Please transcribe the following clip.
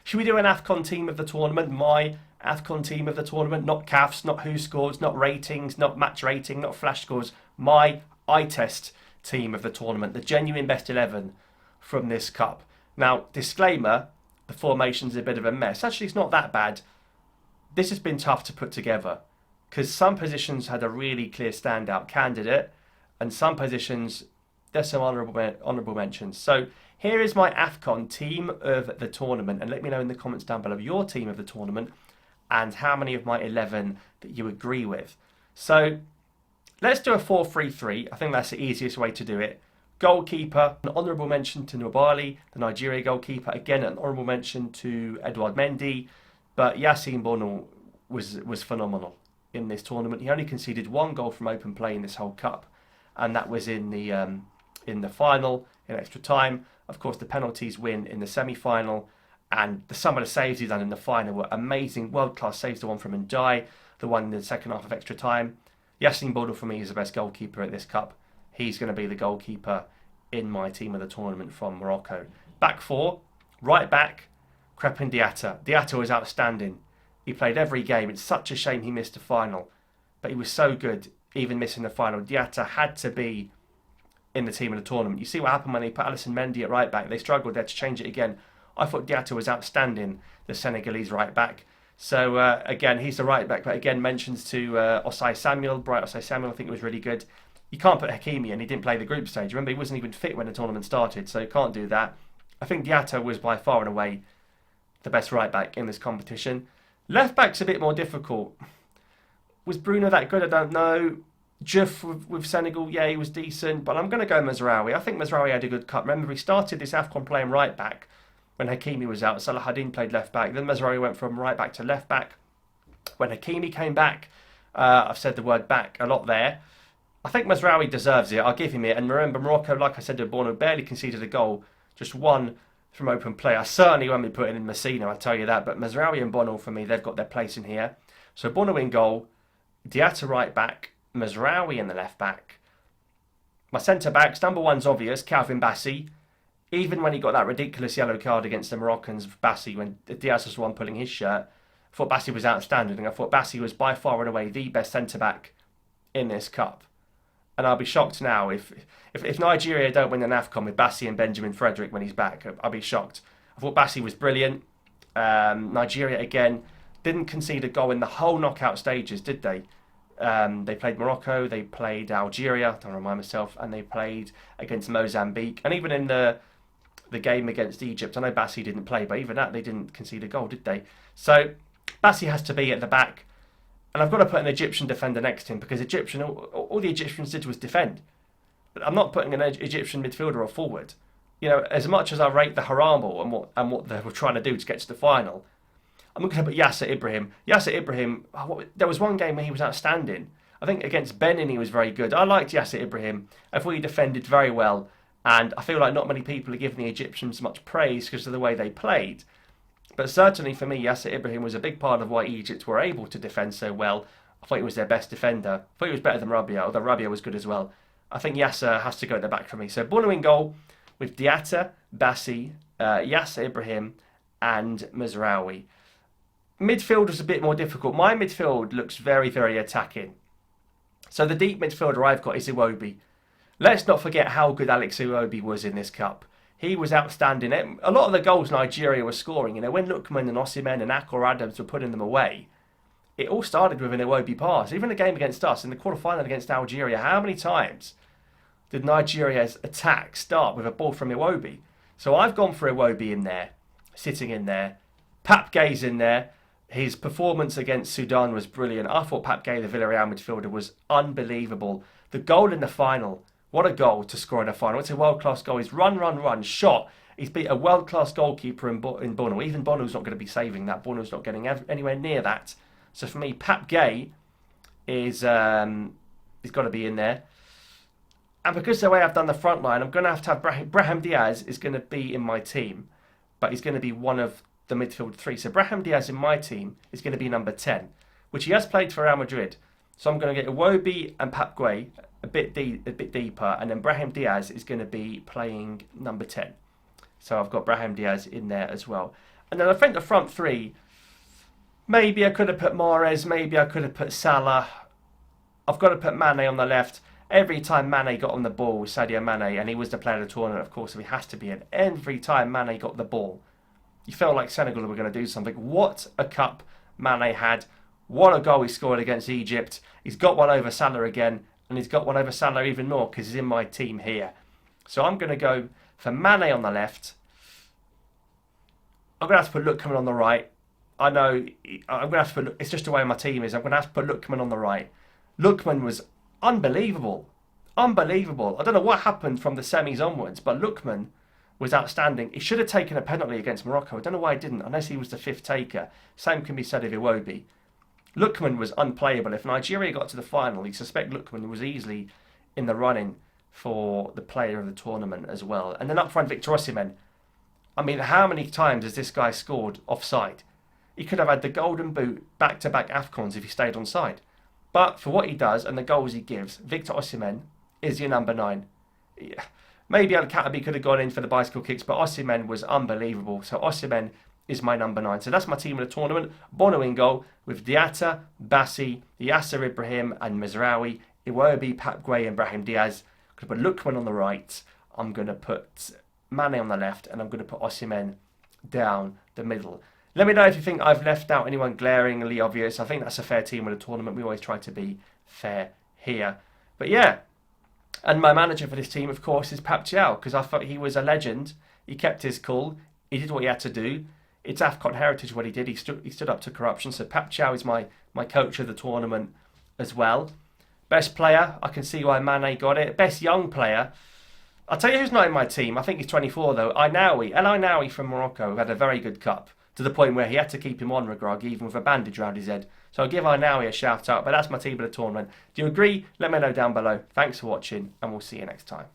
Should we do an Afcon team of the tournament? My Afcon team of the tournament, not CAFs, not who scores, not ratings, not match rating, not flash scores. My eye test team of the tournament, the genuine best 11 from this cup. Now, disclaimer, the formation's a bit of a mess. Actually, it's not that bad. This has been tough to put together because some positions had a really clear standout candidate and some positions, there's some honourable mentions. So here is my Afcon team of the tournament, and let me know in the comments down below your team of the tournament and how many of my 11 that you agree with. So let's do a 4-3-3. I think that's the easiest way to do it. Goalkeeper, an honourable mention to Nwabali, the Nigeria goalkeeper. Again, an honourable mention to Edouard Mendy. But Yassine Bono was phenomenal in this tournament. He only conceded 1 goal from open play in this whole cup, and that was in the final in extra time. Of course, the penalties win in the semi-final, and some of the saves he done in the final were amazing, world-class saves. The one from Ndiaye, the one in the second half of extra time. Yassine Bono for me is the best goalkeeper at this cup. He's going to be the goalkeeper in my team of the tournament from Morocco. Back 4, right back, Crépin Diatta. Diatta was outstanding. He played every game. It's such a shame he missed the final, but he was so good, even missing the final. Diatta had to be in the team of the tournament. You see what happened when they put Alisson Mendy at right back. They struggled there to change it again. I thought Diatta was outstanding, the Senegalese right back. So again, he's the right back, but again, mentions to Osai Samuel, Bright Osai Samuel, I think it was really good. You can't put Hakimi in, he didn't play the group stage. Remember, he wasn't even fit when the tournament started, so you can't do that. I think Diatta was by far and away the best right back in this competition. Left back's a bit more difficult. Was Bruno that good? I don't know. Diouf with Senegal, yeah, he was decent, but I'm going to go Mazraoui. I think Mazraoui had a good cut. Remember, he started this AFCON playing right back when Hakimi was out. Salahadin played left back. Then Mazraoui went from right back to left back. When Hakimi came back, I've said the word back a lot there. I think Mazraoui deserves it. I'll give him it. And remember, Morocco, like I said, Bono barely conceded a goal. Just 1 from open play. I certainly won't be putting in Messina, I'll tell you that. But Mazraoui and Bono, for me, they've got their place in here. So Bono in goal, Diatta right back, Mazraoui in the left back. My centre-backs, number 1's obvious, Calvin Bassey. Even when he got that ridiculous yellow card against the Moroccans, Bassey, when Diaz was the one pulling his shirt, I thought Bassey was outstanding. And I thought Bassey was by far and away the best centre-back in this cup. And I'll be shocked now if Nigeria don't win an AFCON with Bassey and Benjamin Frederick when he's back. I'll be shocked. I thought Bassey was brilliant. Nigeria, again, didn't concede a goal in the whole knockout stages, did they? They played Morocco, they played Algeria, don't remind myself, and they played against Mozambique. And even in the game against Egypt, I know Bassey didn't play, but even that, they didn't concede a goal, did they? So Bassey has to be at the back. And I've got to put an Egyptian defender next to him because all the Egyptians did was defend. But I'm not putting an Egyptian midfielder or forward. You know, as much as I rate the Harambe and what they were trying to do to get to the final, I'm not going to put Yasser Ibrahim. Yasser Ibrahim, there was one game where he was outstanding. I think against Benin he was very good. I liked Yasser Ibrahim. I thought he defended very well. And I feel like not many people are giving the Egyptians much praise because of the way they played. But certainly for me, Yasser Ibrahim was a big part of why Egypt were able to defend so well. I thought he was their best defender. I thought he was better than Rabia, although Rabia was good as well. I think Yasser has to go at the back for me. So Bono in goal with Diatta, Bassey, Yasser Ibrahim and Mazraoui. Midfield was a bit more difficult. My midfield looks very, very attacking. So the deep midfielder I've got is Iwobi. Let's not forget how good Alex Iwobi was in this cup. He was outstanding. A lot of the goals Nigeria was scoring, when Lookman and Osimhen and Akor Adams were putting them away, it all started with an Iwobi pass. Even the game against us, in the quarter-final against Algeria, how many times did Nigeria's attack start with a ball from Iwobi? So I've gone for Iwobi in there, sitting in there. Pape Gué's in there. His performance against Sudan was brilliant. I thought Pape Gué, the Villarreal midfielder, was unbelievable. The goal in the final, what a goal to score in a final. It's a world-class goal. He's run, shot. He's beat a world-class goalkeeper in Bono. Even Bono's not going to be saving that. Bono's not getting anywhere near that. So for me, Pape Gué is he's got to be in there. And because the way I've done the front line, I'm going to have Brahim Diaz is going to be in my team, but he's going to be one of the midfield 3. So Brahim Diaz in my team is going to be number 10, which he has played for Real Madrid. So I'm going to get Iwobi and Pape Gué a bit deeper, and then Brahim Diaz is going to be playing number 10. So I've got Brahim Diaz in there as well. And then I think the front three, maybe I could have put Mahrez, maybe I could have put Salah. I've got to put Mane on the left. Every time Mane got on the ball with Sadio Mane, and he was the player of the tournament, of course, so he has to be in. Every time Mane got the ball, you felt like Senegal were going to do something. What a cup Mane had. What a goal he scored against Egypt. He's got one over Salah again, and he's got one over Salah even more because he's in my team here. So I'm going to go for Mane on the left. I'm going to have to put Lookman on the right. I know I'm going to have to put, it's just the way my team is. I'm going to have to put Lookman on the right. Lookman was unbelievable. Unbelievable. I don't know what happened from the semis onwards, but Lookman was outstanding. He should have taken a penalty against Morocco. I don't know why he didn't, unless he was the fifth taker. Same can be said of Iwobi. Lookman was unplayable. If Nigeria got to the final, you suspect Lookman was easily in the running for the player of the tournament as well. And then up front, Victor Osimhen. I mean, how many times has this guy scored offside? He could have had the golden boot back-to-back Afcons if he stayed on side. But for what he does and the goals he gives, Victor Osimhen is your number 9. Yeah. Maybe Al-Katabi could have gone in for the bicycle kicks, but Osimhen was unbelievable. So Osimhen is my number 9. So that's my team of the tournament. Bono in goal with Diatta, Bassi, Yasser Ibrahim and Mizraoui, Iwobi, Pape Gueye and Brahim Diaz. I'm going to put Lookman on the right. I'm going to put Mane on the left, and I'm going to put Osimhen down the middle. Let me know if you think I've left out anyone glaringly obvious. I think that's a fair team of the tournament. We always try to be fair here. But yeah, and my manager for this team, of course, is Pape Thiaw, because I thought he was a legend. He kept his cool. He did what he had to do. It's Afcon heritage what he did. He stood up to corruption. So Pape Thiaw is my coach of the tournament as well. Best player, I can see why Mane got it. Best young player, I'll tell you who's not in my team. I think he's 24 though. Ait-Nouri. El Ait-Nouri from Morocco had a very good cup, to the point where he had to keep him on Regragui even with a bandage around his head. So I'll give Ait-Nouri a shout out, but that's my team of the tournament. Do you agree? Let me know down below. Thanks for watching, and we'll see you next time.